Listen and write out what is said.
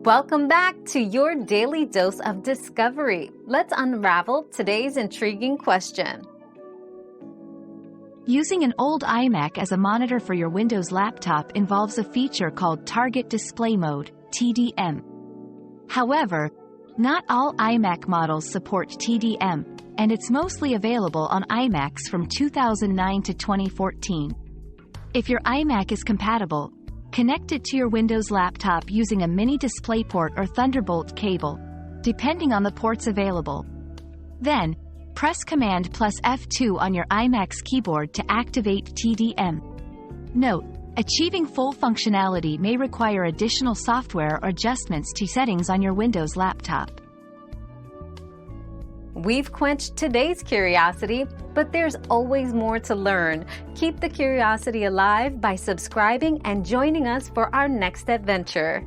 Welcome back to your daily dose of discovery. Let's unravel today's intriguing question. Using an old iMac as a monitor for your Windows laptop involves a feature called Target Display Mode, TDM. However, not all iMac models support TDM, and it's mostly available on iMacs from 2009 to 2014. If your iMac is compatible, connect it to your Windows laptop using a mini DisplayPort or Thunderbolt cable, depending on the ports available. Then, press Command plus F2 on your iMac's keyboard to activate TDM. Note, achieving full functionality may require additional software or adjustments to settings on your Windows laptop. We've quenched today's curiosity, but there's always more to learn. Keep the curiosity alive by subscribing and joining us for our next adventure.